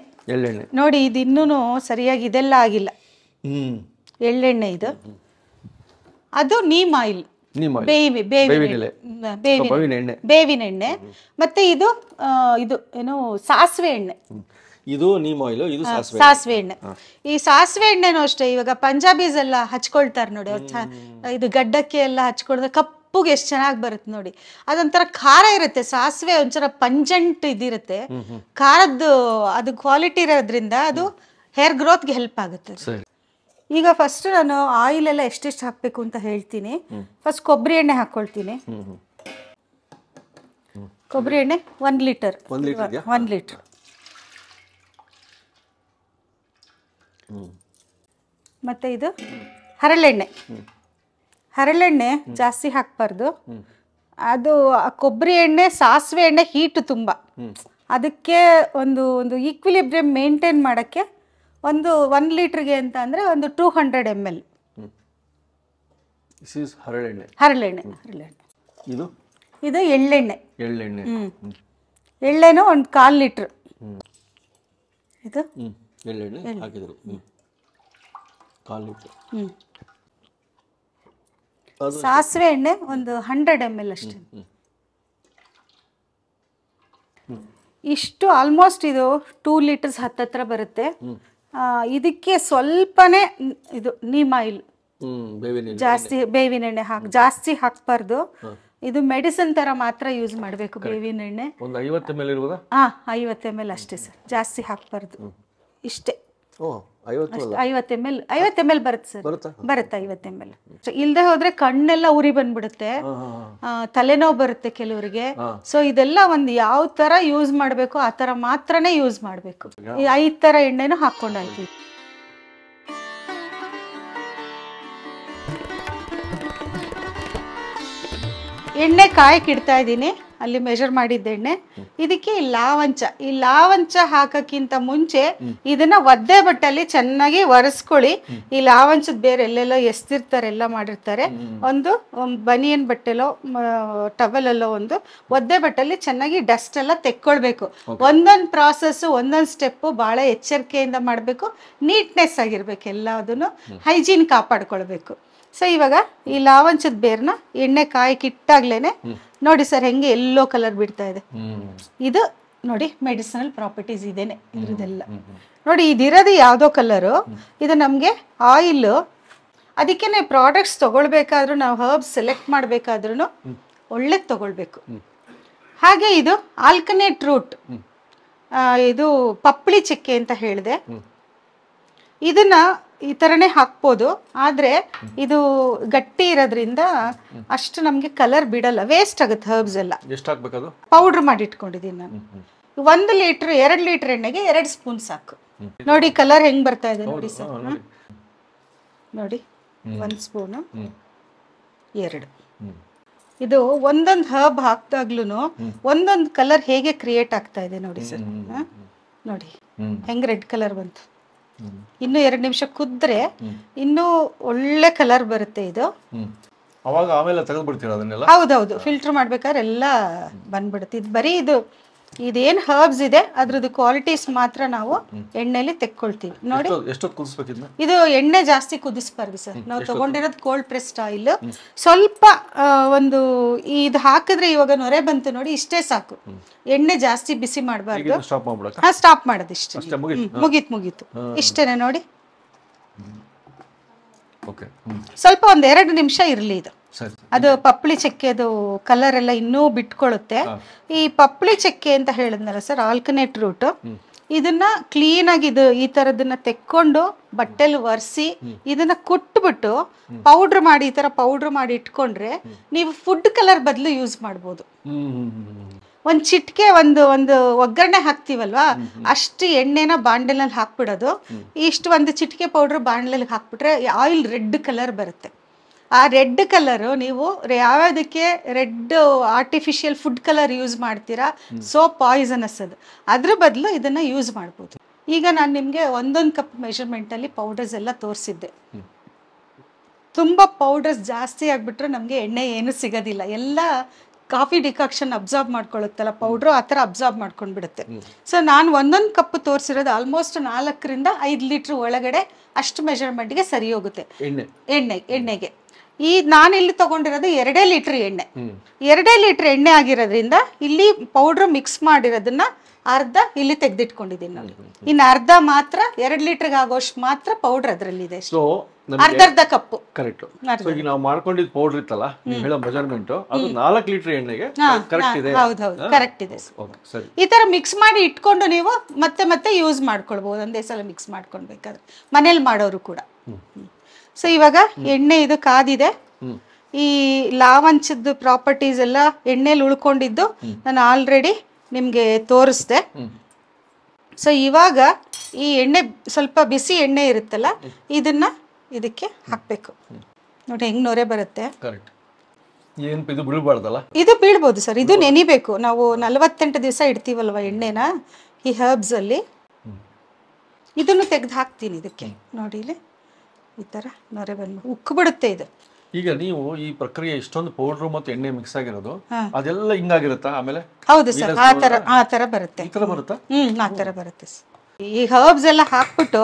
ನೋಡಿ ಇದು ಇನ್ನೂ ಸರಿಯಾಗಿ ಇದೆಲ್ಲ ಆಗಿಲ್ಲ. ಎಳ್ಳೆಣ್ಣೆ ಇದು. ಅದು ನೀಮ್ ಆಯಿಲ್, ಬೇವಿನ ಎಣ್ಣೆ. ಮತ್ತೆ ಇದು ಇದು ಏನು ಸಾಸಿವೆ ಎಣ್ಣೆ. ಇದು ನೀಮ್ ಆಯಿಲ್, ಇದು ಸಾಸಿವೆ ಎಣ್ಣೆ. ಈ ಸಾಸಿವೆ ಎಣ್ಣೆನೂ ಅಷ್ಟೇ, ಇವಾಗ ಪಂಜಾಬೀಸ್ ಎಲ್ಲ ಹಚ್ಕೊಳ್ತಾರೆ ನೋಡಿ, ಇದು ಗಡ್ಡಕ್ಕೆ ಎಲ್ಲ ಹಚ್ಕೊಳ್ತಾರೆ, ಕಪ್ಪುಗೆ ಎಷ್ಟು ಚೆನ್ನಾಗಿ ಬರುತ್ತೆ ನೋಡಿ. ಅದೊಂಥರ ಖಾರ ಇರುತ್ತೆ, ಸಾಸಿವೆ ಒಂಥರ ಪಂಜೆಂಟ್ ಇದಿರುತ್ತೆ, ಖಾರದ್ದು ಅದು ಕ್ವಾಲಿಟಿ ಇರೋದ್ರಿಂದ ಅದು ಹೇರ್ ಗ್ರೋತ್ಗೆ ಹೆಲ್ಪ್ ಆಗುತ್ತೆ. ಈಗ ಫಸ್ಟ್ ನಾನು ಆಯಿಲ್ ಎಲ್ಲ ಎಷ್ಟೆಷ್ಟು ಹಾಕಬೇಕು ಅಂತ ಹೇಳ್ತೀನಿ. ಫಸ್ಟ್ ಕೊಬ್ಬರಿ ಎಣ್ಣೆ ಹಾಕ್ಕೊಳ್ತೀನಿ. ಕೊಬ್ಬರಿ ಎಣ್ಣೆ 1 ಲೀಟರ್. 1 ಲೀಟರ್. ಮತ್ತೆ ಇದು ಹರಳೆಣ್ಣೆ. ಹರಳೆಣ್ಣೆ ಜಾಸ್ತಿ ಹಾಕ್ಬಾರ್ದು. ಅದು ಕೊಬ್ಬರಿ ಎಣ್ಣೆ ಸಾಸಿವೆ ಎಣ್ಣೆ ಹೀಟ್ ತುಂಬ, ಅದಕ್ಕೆ ಒಂದು ಈಕ್ವಿಲಿಬ್ರಿಯಂ ಮೇಂಟೈನ್ ಮಾಡೋಕ್ಕೆ ಒಂದು 1 ಲೀಟ್ರಿಗೆ ಅಂತ ಅಂದರೆ ಒಂದು 200 ml ಹರಳೆಣ್ಣೆ. ಇದು ಎಳ್ಳೆಣ್ಣೆ. ಎಳ್ಳೆಣ್ಣೆ ಒಂದು 1/4 ಲೀಟ್ರ್. ಇದು ಸಾಸಿವೆ ಎಣ್ಣೆ ಒಂದು 100 ml ಅಷ್ಟೇ. ಇಷ್ಟು ಆಲ್ಮೋಸ್ಟ್ ಇದು 2 ಲೀಟರ್ಸ್ ಹತ್ತತ್ರ ಬರುತ್ತೆ. ಇದಕ್ಕೆ ಸ್ವಲ್ಪನೇ ಇದು ನೀಮ್ ಆಯಿಲ್, ಜಾಸ್ತಿ ಬೇವಿನ ಎಣ್ಣೆ ಜಾಸ್ತಿ ಹಾಕ್ಬಾರ್ದು. ಇದು ಮೆಡಿಸಿನ್ ತರ ಮಾತ್ರ ಯೂಸ್ ಮಾಡಬೇಕು ಬೇವಿನ ಎಣ್ಣೆ. 50 ml ಇರ್ಬೋದಾ? 50 ml ಅಷ್ಟೇ ಸರ್, ಜಾಸ್ತಿ ಹಾಕ್ಬಾರ್ದು. ಇಷ್ಟೇ 50 ml ಬರುತ್ತೆ ಸರ್, ಬರುತ್ತೆ 50 ml. ಇಲ್ಲದೆ ಹೋದ್ರೆ ಕಣ್ಣೆಲ್ಲ ಉರಿ ಬಂದ್ಬಿಡುತ್ತೆ, ತಲೆನೋವು ಬರುತ್ತೆ ಕೆಲವರಿಗೆ. ಸೊ ಇದೆಲ್ಲ ಒಂದು ಯಾವ ತರ ಯೂಸ್ ಮಾಡಬೇಕು ಆ ತರ ಮಾತ್ರನೇ ಯೂಸ್ ಮಾಡಬೇಕು. ಈ 5 ತರ ಎಣ್ಣೆನೂ ಹಾಕೊಂಡಾಯ್ತು. ಎಣ್ಣೆ ಕಾಯಕ್ಕೆ ಇಡ್ತಾ ಇದ್ದೀನಿ, ಅಲ್ಲಿ ಮೆಜರ್ ಮಾಡಿದ್ದ ಎಣ್ಣೆ. ಇದಕ್ಕೆ ಈ ಲಾವಂಚ ಹಾಕಕ್ಕಿಂತ ಮುಂಚೆ ಇದನ್ನ ಒದ್ದೆ ಬಟ್ಟೆಯಲ್ಲಿ ಚೆನ್ನಾಗಿ ಒರೆಸ್ಕೊಳ್ಳಿ. ಈ ಲಾವಂಚದ ಬೇರೆ ಎಲ್ಲೆಲ್ಲೋ ಎಸ್ತಿರ್ತಾರೆ, ಎಲ್ಲ ಮಾಡಿರ್ತಾರೆ. ಒಂದು ಬನಿಯನ್ ಬಟ್ಟೆಲೋ ಟವಲಲ್ಲೋ ಒಂದು ಒದ್ದೆ ಬಟ್ಟೆಯಲ್ಲಿ ಚೆನ್ನಾಗಿ ಡಸ್ಟ್ ಎಲ್ಲ ತೆಕ್ಕೊಳ್ಬೇಕು. ಒಂದೊಂದು ಪ್ರಾಸೆಸ್ ಒಂದೊಂದು ಸ್ಟೆಪ್ಪು ಭಾಳ ಎಚ್ಚರಿಕೆಯಿಂದ ಮಾಡಬೇಕು, ನೀಟ್ನೆಸ್ ಆಗಿರ್ಬೇಕು, ಎಲ್ಲದನ್ನು ಹೈಜೀನ್ ಕಾಪಾಡ್ಕೊಳ್ಬೇಕು. ಸೊ ಇವಾಗ ಈ ಲಾವಂಚದ ಬೇರ್ನ ಎಣ್ಣೆ ಕಾಯಕ್ಕೆ ಇಟ್ಟಾಗ್ಲೇನೆ ನೋಡಿ ಸರ್ ಹೆಂಗೆ ಎಲ್ಲೋ ಕಲರ್ ಬಿಡ್ತಾ ಇದೆ. ಇದು ನೋಡಿ ಮೆಡಿಸಿನಲ್ ಪ್ರಾಪರ್ಟೀಸ್ ಇದೇನೆ ಇದ್ರದೆಲ್ಲ. ನೋಡಿ ಇದಿರೋದು ಯಾವುದೋ ಕಲರು, ಇದು ನಮಗೆ ಆಯಿಲ್. ಅದಕ್ಕೇನೆ ಪ್ರಾಡಕ್ಟ್ಸ್ ತಗೊಳ್ಬೇಕಾದ್ರೂ ನಾವು ಹರ್ಬ್ಸ್ ಸೆಲೆಕ್ಟ್ ಮಾಡಬೇಕಾದ್ರೂ ಒಳ್ಳೆದು ತಗೊಳ್ಬೇಕು. ಹಾಗೆ ಇದು ಆಲ್ಕನೇಟ್ ರೂಟ್, ಇದು ಪಪ್ಪಳಿ ಚಕ್ಕೆ ಅಂತ ಹೇಳಿದೆ. ಇದನ್ನ ಈ ಥರನೇ ಹಾಕ್ಬೋದು, ಆದರೆ ಇದು ಗಟ್ಟಿ ಇರೋದ್ರಿಂದ ಅಷ್ಟು ನಮಗೆ ಕಲರ್ ಬಿಡಲ್ಲ, ವೇಸ್ಟ್ ಆಗುತ್ತೆ ಹರ್ಬ್ಸ್ ಎಲ್ಲ. ಪೌಡ್ರ್ ಮಾಡಿ ಇಟ್ಕೊಂಡಿದ್ದೀನಿ ನಾನು. 1 ಲೀಟ್ರ್ 2 ಲೀಟ್ರ್ ಎಣ್ಣೆಗೆ 2 ಸ್ಪೂನ್ ಸಾಕು. ನೋಡಿ ಕಲರ್ ಹೆಂಗ್ ಬರ್ತಾ ಇದೆ ನೋಡಿ ಸರ್, ನೋಡಿ 1 ಸ್ಪೂನು 2. ಇದು ಒಂದೊಂದು ಹರ್ಬ್ ಹಾಕ್ದಾಗ್ಲೂ ಒಂದೊಂದು ಕಲರ್ ಹೇಗೆ ಕ್ರಿಯೇಟ್ ಆಗ್ತಾ ಇದೆ ನೋಡಿ ಸರ್. ನೋಡಿ ಹೆಂಗ್ ರೆಡ್ ಕಲರ್ ಬಂತು. ಇನ್ನು 2 ನಿಮಿಷ ಕುದ್ರೆ ಇನ್ನೂ ಒಳ್ಳೆ ಕಲರ್ ಬರುತ್ತೆ ಇದು. ಹೌದೌದು, ಫಿಲ್ಟರ್ ಮಾಡ್ಬೇಕಾದ್ರೆ ಎಲ್ಲ ಬಂದ್ಬಿಡುತ್ತೆ. ಇದು ಬರೀ ಇದೇನ್ ಹರ್ಬ್ಸ್ ಇದೆ ಅದ್ರದ್ದು ಕ್ವಾಲಿಟೀಸ್ ಮಾತ್ರ ನಾವು ಎಣ್ಣೆಲಿ ತೆಕ್ಕೊಳ್ತೀವಿ. ನೋಡಿ ಇದು ಎಣ್ಣೆ ಜಾಸ್ತಿ ಕುದಿಸ್ಬಾರ್ದು ಸರ್. ನಾವು ತಗೊಂಡಿರೋದು ಕೋಲ್ಡ್ ಪ್ರೆಸ್ಡ್ ಆಯಿಲ್. ಸ್ವಲ್ಪ ಒಂದು ಇದು ಹಾಕಿದ್ರೆ ಇವಾಗ ನೊರೆ ಬಂತು ನೋಡಿ, ಇಷ್ಟೇ ಸಾಕು. ಎಣ್ಣೆ ಜಾಸ್ತಿ ಬಿಸಿ ಮಾಡಬಾರ್ದು. ಸ್ಟಾಪ್ ಮಾಡೋದು ಇಷ್ಟೇ, ಮುಗೀತು ಇಷ್ಟೇನೆ. ನೋಡಿ ಸ್ವಲ್ಪ 1-2 ನಿಮಿಷ ಇರಲಿ ಇದು. ಅದು ಪಪ್ಪಳಿ ಚಕ್ಕೆದು ಕಲರ್ ಎಲ್ಲ ಇನ್ನೂ ಬಿಟ್ಕೊಳ್ಳುತ್ತೆ. ಈ ಪಪ್ಪಳಿ ಚಕ್ಕೆ ಅಂತ ಹೇಳಿದ್ನಲ್ಲ ಸರ್, ಆಲ್ಕನೇಟ್ ರೂಟ್, ಇದನ್ನ ಕ್ಲೀನ್ ಆಗಿ ಈ ತರದನ್ನ ತೆಕ್ಕೊಂಡು ಬಟ್ಟೆಲಿ ಒರೆಸಿ ಇದನ್ನ ಕುಟ್ಬಿಟ್ಟು ಪೌಡ್ರ್ ಮಾಡಿ ಈ ತರ ಪೌಡ್ರ್ ಮಾಡಿ ಇಟ್ಕೊಂಡ್ರೆ ನೀವು ಫುಡ್ ಕಲರ್ ಬದಲು ಯೂಸ್ ಮಾಡ್ಬೋದು. ಒಂದು ಚಿಟಿಕೆ ಒಂದು ಒಗ್ಗರಣೆ ಹಾಕ್ತಿವಲ್ವಾ, ಅಷ್ಟು ಎಣ್ಣೆನ ಬಾಂಡಲಲ್ಲಿ ಹಾಕ್ಬಿಡೋದು. ಇಷ್ಟು ಒಂದು ಚಿಟಿಕೆ ಪೌಡ್ರ್ ಬಾಂಡಲಲ್ಲಿ ಹಾಕ್ಬಿಟ್ರೆ ಆಯಿಲ್ ರೆಡ್ ಕಲರ್ ಬರುತ್ತೆ. ಆ ರೆಡ್ ಕಲರು ನೀವು ಯಾವ್ಯಾವುದಕ್ಕೆ red artificial food colour use ಮಾಡ್ತೀರಾ, ಸೋ ಪಾಯ್ಸನಸ್ ಅದು. ಅದ್ರ ಬದಲು ಇದನ್ನು ಯೂಸ್ ಮಾಡ್ಬೋದು. ಈಗ ನಾನು ನಿಮಗೆ ಒಂದೊಂದು ಕಪ್ ಮೆಷರ್ಮೆಂಟಲ್ಲಿ ಪೌಡರ್ಸ್ ಎಲ್ಲ ತೋರಿಸಿದ್ದೆ. ತುಂಬ ಪೌಡರ್ಸ್ ಜಾಸ್ತಿ ಆಗಿಬಿಟ್ರೆ ನಮಗೆ ಎಣ್ಣೆ ಏನು ಸಿಗೋದಿಲ್ಲ. ಎಲ್ಲ ಕಾಫಿ ಡಿಕಾಕ್ಷನ್ ಅಬ್ಸಾರ್ಬ್ ಮಾಡ್ಕೊಳ್ಳುತ್ತಲ್ಲ ಪೌಡ್ರು, ಆ ಥರ ಅಬ್ಸಾರ್ಬ್ ಮಾಡ್ಕೊಂಡು ಬಿಡುತ್ತೆ. ಸೊ ನಾನು ಒಂದೊಂದು ಕಪ್ ತೋರಿಸಿರೋದು ಆಲ್ಮೋಸ್ಟ್ 4 ರಿಂದ 5 ಲೀಟ್ರ್ ಒಳಗಡೆ ಅಷ್ಟು ಮೆಷರ್ಮೆಂಟ್ಗೆ ಸರಿ ಹೋಗುತ್ತೆ ಎಣ್ಣೆಗೆ. ಈ ನಾನು ಇಲ್ಲಿ ತಗೊಂಡಿರೋದು 2 ಲೀಟ್ರ್ ಎಣ್ಣೆ. 2 ಲೀಟ್ರ್ ಎಣ್ಣೆ ಆಗಿರೋದ್ರಿಂದ ಇಲ್ಲಿ ಪೌಡ್ರ್ ಮಿಕ್ಸ್ ಮಾಡಿರೋದನ್ನ ಅರ್ಧ ಇಲ್ಲಿ ತೆಗೆದಿಟ್ಕೊಂಡಿದ್ದೀನಿ ನೋಡಿ. ಇನ್ನು ಅರ್ಧ ಮಾತ್ರ 2 ಲೀಟ್ರಿಗೆ ಆಗೋಷ್ಟು ಮಾತ್ರ ಪೌಡ್ರ್ ಅದರಲ್ಲಿದೆ. ಅರ್ಧ ಕಪ್ಪು ಕರೆಕ್ಟ್. ಈಗ ನಾವು ಮಾಡ್ಕೊಂಡಿದ್ದ ಪೌಡರ್ ಇತ್ತಲ್ಲ, ನೀವು ಹೇಳೋ ಮೆಜರ್ಮೆಂಟ್ ಅದು 4 ಲೀಟರ್ ಎಣ್ಣೆಗೆ ಕರೆಕ್ಟ್ ಇದೆ. ಹೌದೌದು, ಕರೆಕ್ಟ್ ಇದೆ. ಈ ತರ ಮಿಕ್ಸ್ ಮಾಡಿ ಇಟ್ಕೊಂಡು ನೀವು ಮತ್ತೆ ಮತ್ತೆ ಯೂಸ್ ಮಾಡ್ಕೊಳ್ಬಹುದು, ಒಂದೇ ಸಲ ಮಿಕ್ಸ್ ಮಾಡ್ಕೊಳ್ಬೇಕಾದ್ರೆ, ಮನೇಲಿ ಮಾಡೋರು ಕೂಡ. ಸೊ ಇವಾಗ ಎಣ್ಣೆ ಇದು ಕಾದಿದೆ. ಈ ಲಾವಂಚದ ಪ್ರಾಪರ್ಟೀಸ್ ಎಲ್ಲ ಎಣ್ಣೆಲಿ ಉಳ್ಕೊಂಡಿದ್ದು ನಾನು ಆಲ್ರೆಡಿ ನಿಮ್ಗೆ ತೋರಿಸ್ದೆ. ಸೊ ಇವಾಗ ಈ ಎಣ್ಣೆ ಸ್ವಲ್ಪ ಬಿಸಿ ಎಣ್ಣೆ ಇರುತ್ತಲ್ಲ, ಇದನ್ನ ಇದಕ್ಕೆ ಹಾಕ್ಬೇಕು. ನೋಡಿ ಹೆಂಗ್ ನೊರೆ ಬರುತ್ತೆ. ಇದು ಬೀಳ್ಬೋದು ಸರ್, ಇದು ನೆನಿಬೇಕು. ನಾವು 48 ದಿವಸ ಇಡ್ತೀವಲ್ವ ಎಣ್ಣೆನ ಈ ಹರ್ಬ್ಸ್ ಅಲ್ಲಿ. ಇದನ್ನು ತೆಗೆದು ಹಾಕ್ತೀನಿ ಇದಕ್ಕೆ. ನೋಡಿ ಇಲ್ಲಿ ಈ ತರ ನೊರೆ ಬಂದು ಉಕ್ಕು ಬಿಡುತ್ತೆ ಇದು. ಈಗ ನೀವು ಈ ಪ್ರಕ್ರಿಯೆ ಇಷ್ಟೊಂದು ಪೌಡರ್ ಮತ್ತು ಎಣ್ಣೆ ಮಿಕ್ಸ್ ಆಗಿರೋದು ಅದೆಲ್ಲ ಹಿಂಗಾಗಿರುತ್ತಾ ಆಮೇಲೆ? ಹೌದು ಸರ್, ಆ ತರ ಬರುತ್ತೆ. ಆ ತರ ಬರುತ್ತೆ. ಈ ಹರ್ಬ್ಸ್ ಎಲ್ಲ ಹಾಕ್ಬಿಟ್ಟು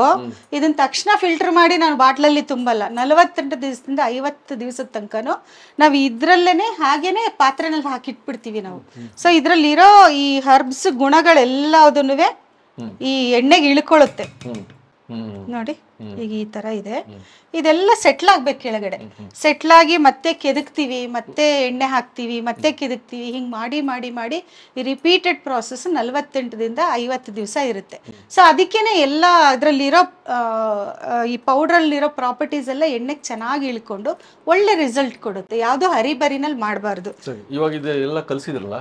ಇದನ್ನ ತಕ್ಷಣ ಫಿಲ್ಟರ್ ಮಾಡಿ ನಾನು ಬಾಟ್ಲಲ್ಲಿ ತುಂಬಲ್ಲ. 48 ದಿವಸದಿಂದ 50 ದಿವಸದ ತನಕನೂ ನಾವು ಇದ್ರಲ್ಲೇನೆ ಹಾಗೇನೆ ಪಾತ್ರೆನಲ್ಲಿ ಹಾಕಿಟ್ಬಿಡ್ತೀವಿ ನಾವು. ಸೊ ಇದ್ರಲ್ಲಿರೋ ಈ ಹರ್ಬ್ಸ್ ಗುಣಗಳೆಲ್ಲದನ್ನು ಈ ಎಣ್ಣೆಗೆ ಇಳ್ಕೊಳ್ಳುತ್ತೆ. ನೋಡಿ ಈಗ ಈ ತರ ಇದೆ. ಇದೆಲ್ಲ ಸೆಟ್ಲ್ ಆಗ್ಬೇಕು ಕೆಳಗಡೆ. ಸೆಟ್ಲ್ ಆಗಿ ಮತ್ತೆ ಕೆದಕ್ತೀವಿ, ಮತ್ತೆ ಎಣ್ಣೆ ಹಾಕ್ತೀವಿ, ಮತ್ತೆ ಕೆದಕ್ತೀವಿ. ಹಿಂಗೆ ಮಾಡಿ ಮಾಡಿ ಮಾಡಿ ಈ ರಿಪೀಟೆಡ್ ಪ್ರಾಸೆಸ್ 48ದಿಂದ 50 ದಿವಸ ಇರುತ್ತೆ. ಸೊ ಅದಕ್ಕೇನೆ ಎಲ್ಲ ಅದರಲ್ಲಿರೋ ಈ ಪೌಡ್ರಲ್ಲಿರೋ ಪ್ರಾಪರ್ಟೀಸ್ ಎಲ್ಲ ಎಣ್ಣೆಗೆ ಚೆನ್ನಾಗಿ ಇಳ್ಕೊಂಡು ಒಳ್ಳೆ ರಿಸಲ್ಟ್ ಕೊಡುತ್ತೆ. ಯಾವುದು ಹರಿಬರಿನಲ್ಲಿ ಮಾಡಬಾರ್ದು. ಇವಾಗ ಇದೆಲ್ಲ ಕಲಿಸಿದ್ರಲ್ಲ,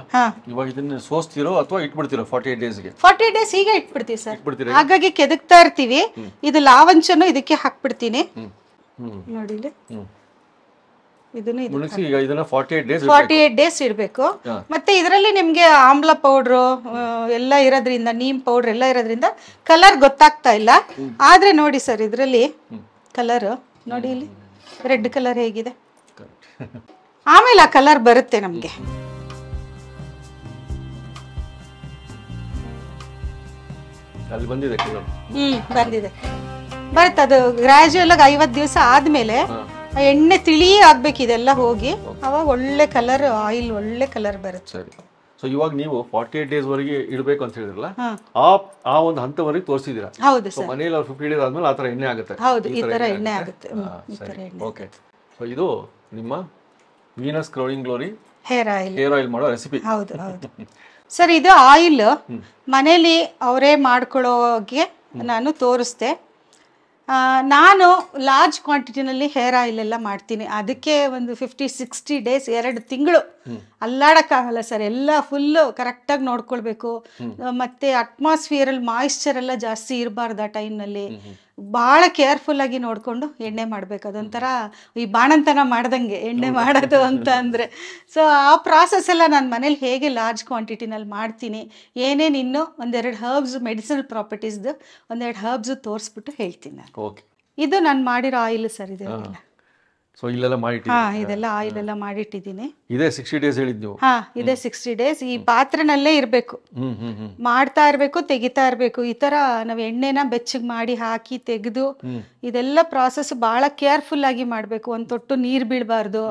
ಇವಾಗ ಇದನ್ನ ಸೋಸ್ತಿರೋ ಅಥವಾ ಇಟ್ಬಿಡ್ತೀರೋ 48 ಡೇಸ್ಗೆ? 48 ಡೇಸ್ ಈಗ ಇಟ್ಬಿಡ್ತೀವಿ ಸರ್. ಹಾಗಾಗಿ ಕೆದಕ್ತಾ ಇರ್ತೀವಿ. ಇದು ಲಾವಂಚನು ಇದಕ್ಕೆ ಹಾಕ್ಬಿಡ್ತೀನಿ ನೋಡಿ. ಇದನ್ನ 48 ಡೇಸ್ ಇಡಬೇಕು. ಮತ್ತೆ ಇದರಲ್ಲಿ ನಿಮ್ಗೆ ಆಮ್ಲ ಪೌಡ್ರು ಎಲ್ಲ ಇರೋದ್ರಿಂದ, ನೀಮ್ ಪೌಡ್ರ್ ಎಲ್ಲ ಇರೋದ್ರಿಂದ ಕಲರ್ ಗೊತ್ತಾಗ್ತಾ ಇಲ್ಲ. ಆದ್ರೆ ನೋಡಿ ಸರ್, ಇದರಲ್ಲಿ ಕಲರ್ ನೋಡಿ, ಇಲ್ಲಿ ರೆಡ್ ಕಲರ್ ಹೇಗಿದೆ. ಆಮೇಲೆ ಆ ಕಲರ್ ಬರುತ್ತೆ ನಮ್ಗೆ. ಬಂದಿದೆ ಬರುತ್ತೆ. ಅದು ಗ್ರಾಜುಯಲ್ ಆಗಿ 50 ದಿವಸ ಆದ್ಮೇಲೆ ಎಣ್ಣೆ ತಿಳಿ ಆಗ್ಬೇಕು ಇದೆಲ್ಲ ಹೋಗಿ, ಅವಾಗ ಒಳ್ಳೆ ಕಲರ್, ಆಯಿಲ್ ಒಳ್ಳೆ ಕಲರ್ ಬರುತ್ತೆ. ಸೊ ಇವಾಗ ನೀವು 48 ಡೇಸ್ ವರೆಗೆ ಇಡಬೇಕು ಅಂತ ಹೇಳಿದ್ರಲ್ಲ, ಆ ಒಂದು ಹಂತವರೆಗೆ ತೋರಿಸಿದೀರಾ? ಹೌದು ಸರ್. ಮನೆಯಲ್ಲಿ 50 ಡೇಸ್ ಆದ್ಮೇಲೆ ಆ ತರ ಎಣ್ಣೆ ಆಗುತ್ತೆ. ಹೌದು, ಈ ತರ ಎಣ್ಣೆ ಆಗುತ್ತೆ. ಓಕೆ. ಸೊ ಇದು ನಿಮ್ಮ Venus crowning glory hair oil ಮಾಡೋ ರೆಸಿಪಿ. ಹೌದು ಹೌದು ಸರ್. ಇದು ಆಯಿಲ್ ಮನೇಲಿ ಅವರೇ ಮಾಡ್ಕೊಳ್ಳೋಗೆ ನಾನು ತೋರಿಸ್ದೆ. ನಾನು ಲಾರ್ಜ್ ಕ್ವಾಂಟಿಟಿನಲ್ಲಿ ಹೇರ್ ಆಯಿಲ್ ಎಲ್ಲ ಮಾಡ್ತೀನಿ. ಅದಕ್ಕೆ ಒಂದು 50-60 ಡೇಸ್, 2 ತಿಂಗಳು ಅಲ್ಲಾಡಕ್ಕಾಗಲ್ಲ ಸರ್. ಎಲ್ಲ ಫುಲ್ಲು ಕರೆಕ್ಟಾಗಿ ನೋಡ್ಕೊಳ್ಬೇಕು. ಮತ್ತೆ ಅಟ್ಮಾಸ್ಫಿಯರಲ್ಲಿ ಮಾಯಿಶ್ಚರ್ ಎಲ್ಲ ಜಾಸ್ತಿ ಇರಬಾರ್ದು ಆ ಟೈಮ್ನಲ್ಲಿ. ಭಾಳ ಕೇರ್ಫುಲ್ ಆಗಿ ನೋಡಿಕೊಂಡು ಎಣ್ಣೆ ಮಾಡಬೇಕು. ಅದೊಂಥರ ಈ ಬಾಣಂತನ ಮಾಡ್ದಂಗೆ ಎಣ್ಣೆ ಮಾಡೋದು ಅಂತ ಅಂದರೆ. ಸೊ ಆ ಪ್ರಾಸೆಸ್ ಎಲ್ಲ ನಾನು ಮನೇಲಿ ಹೇಗೆ ಲಾರ್ಜ್ ಕ್ವಾಂಟಿಟಿನಲ್ಲಿ ಮಾಡ್ತೀನಿ, ಏನೇನು ಇನ್ನೂ 1-2 ಹರ್ಬ್ಸ್ ಮೆಡಿಸಿನಲ್ ಪ್ರಾಪರ್ಟೀಸ್ದು 1-2 ಹರ್ಬ್ಸ್ ತೋರಿಸ್ಬಿಟ್ಟು ಹೇಳ್ತೀನಿ ನಾನು. ಇದು ನಾನು ಮಾಡಿರೋ ಆಯಿಲ್ ಸರ್. ಇದೆಲ್ಲ ಇದೆಲ್ಲ ಆಯಿಲ್ ಎಲ್ಲ ಮಾಡಿಟ್ಟಿದ್ದೀನಿ. ಇದೇ 60 ಡೇಸ್ ಹೇಳಿದ್ದು? ಇದೇ 60 ಡೇಸ್. ಈ ಪಾತ್ರೆನಲ್ಲೇ ಇರಬೇಕು, ಮಾಡ್ತಾ ಇರಬೇಕು, ತೆಗಿತಾ ಇರಬೇಕು. ಈ ತರ ನಾವು ಎಣ್ಣೆನ ಬೆಚ್ಚಗೆ ಮಾಡಿ ಹಾಕಿ ತೆಗೆದು ಇದೆಲ್ಲ ಪ್ರಾಸೆಸ್ ಬಹಳ ಕೇರ್ಫುಲ್ ಆಗಿ ಮಾಡಬೇಕು. ಒಂದು ತೊಟ್ಟು ನೀರು ಬೀಳಬಾರ್ದು.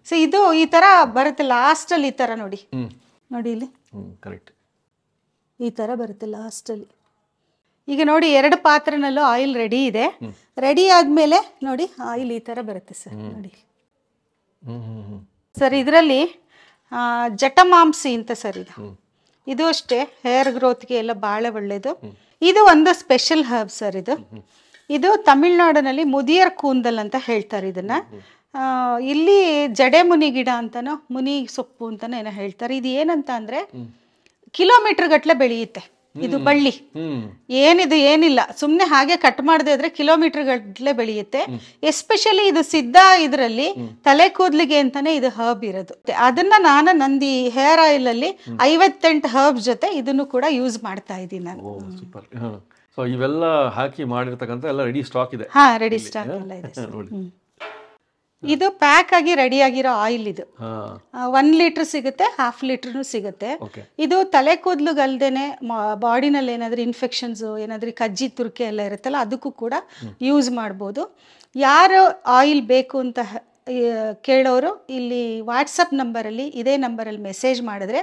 ಸೊ ಇದು ಈ ತರ ಬರುತ್ತೆ ಲಾಸ್ಟ್ ಅಲ್ಲಿ. ಈ ತರ ನೋಡಿ ಇಲ್ಲಿ ಈ ತರ ಬರುತ್ತೆ ಲಾಸ್ಟ್ ಅಲ್ಲಿ. ಈಗ ನೋಡಿ 2 ಪಾತ್ರೆನಲ್ಲೂ ಆಯಿಲ್ ರೆಡಿ ಇದೆ. ರೆಡಿ ಆದ್ಮೇಲೆ ನೋಡಿ ಆಯಿಲ್ ಈ ತರ ಬರುತ್ತೆ ಸರ್. ನೋಡಿ ಸರ್, ಇದರಲ್ಲಿ ಜಟಮಾಂಸಿ ಅಂತ ಸರ್. ಇದು ಅಷ್ಟೇ ಹೇರ್ ಗ್ರೋತ್ಗೆ ಎಲ್ಲ ಬಹಳ ಒಳ್ಳೇದು. ಇದು ಒಂದು ಸ್ಪೆಷಲ್ ಹರ್ಬ್ ಸರ್. ಇದು ತಮಿಳ್ನಾಡಿನಲ್ಲಿ ಮುದಿಯರ್ ಕೂಂದಲ್ ಅಂತ ಹೇಳ್ತಾರೆ ಇದನ್ನ. ಇಲ್ಲಿ ಜಡೆ ಮುನಿ ಗಿಡ ಅಂತಾನೋ ಮುನಿ ಸೊಪ್ಪು ಅಂತಾನೋ ಏನೋ ಹೇಳ್ತಾರೆ. ಇದು ಏನಂತ ಅಂದ್ರೆ ಕಿಲೋಮೀಟರ್ ಗಟ್ಲೆ ಬೆಳೆಯುತ್ತೆ. ಇದು ಬಳ್ಳಿ. ಏನಿಲ್ಲ, ಸುಮ್ಮನೆ ಹಾಗೆ ಕಟ್ ಮಾಡದೇ ಇದ್ರೆ ಕಿಲೋಮೀಟರ್ ಗಟ್ಟಲೆ ಬೆಳೆಯುತ್ತೆ. ಎಸ್ಪೆಷಲಿ ಇದು ಸಿದ್ಧ ಇದರಲ್ಲಿ ತಲೆ ಕೂದಲಿಗೆ ಅಂತಾನೆ ಇದು ಹರ್ಬ್ ಇರೋದು. ಅದನ್ನ ನಾನು ನಂದಿ ಹೇರ್ ಆಯಿಲ್ ಅಲ್ಲಿ 58 ಹರ್ಬ್ ಜೊತೆ ಇದನ್ನು ಕೂಡ ಯೂಸ್ ಮಾಡ್ತಾ ಇದ್ದೀನಿ ನಾನು. ಸೂಪರ್. ಸೊ ಇವೆಲ್ಲ ಹಾಕಿ ಮಾಡಿರ್ತಕ್ಕಂಥ ಎಲ್ಲ ರೆಡಿ ಸ್ಟಾಕ್ ಇದೆ. ಹಾ, ರೆಡಿ ಸ್ಟಾಕ್ ಎಲ್ಲ ಇದೆ. ಇದು ಪ್ಯಾಕ್ ಆಗಿ ರೆಡಿ ಆಗಿರೋ ಆಯಿಲ್. ಇದು 1 ಲೀಟರ್ ಸಿಗುತ್ತೆ, 1/2 ಲೀಟರ್ನು ಸಿಗುತ್ತೆ. ಇದು ತಲೆ ಕೂದಲುಗಲ್ದೇನೆ ಬಾಡಿನಲ್ಲಿ ಏನಾದ್ರೂ ಇನ್ಫೆಕ್ಷನ್ಸ್, ಏನಾದ್ರೂ ಕಜ್ಜಿ ತುರ್ಕೆ ಎಲ್ಲ ಇರುತ್ತಲ್ಲ, ಅದಕ್ಕೂ ಕೂಡ ಯೂಸ್ ಮಾಡ್ಬೋದು. ಯಾರು ಆಯಿಲ್ ಬೇಕು ಅಂತ ಕೇಳೋರು ಇಲ್ಲಿ ವಾಟ್ಸಪ್ ನಂಬರಲ್ಲಿ, ಇದೇ ನಂಬರಲ್ಲಿ ಮೆಸೇಜ್ ಮಾಡಿದ್ರೆ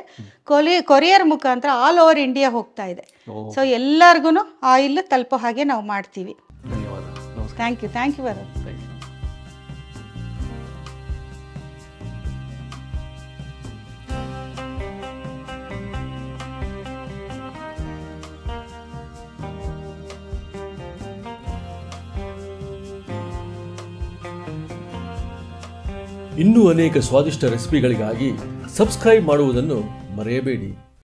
ಕೊರಿಯರ್ ಮುಖಾಂತರ ಆಲ್ ಓವರ್ ಇಂಡಿಯಾ ಹೋಗ್ತಾ ಇದೆ. ಸೊ ಎಲ್ಲರಿಗೂ ಆಯಿಲ್ ತಲುಪೋ ಹಾಗೆ ನಾವು ಮಾಡ್ತೀವಿ. ಥ್ಯಾಂಕ್ ಯು ವರದ್. ಇನ್ನೂ ಅನೇಕ ಸ್ವಾದಿಷ್ಟ ರೆಸಿಪಿಗಳಿಗಾಗಿ ಸಬ್ಸ್ಕ್ರೈಬ್ ಮಾಡುವುದನ್ನು ಮರೆಯಬೇಡಿ.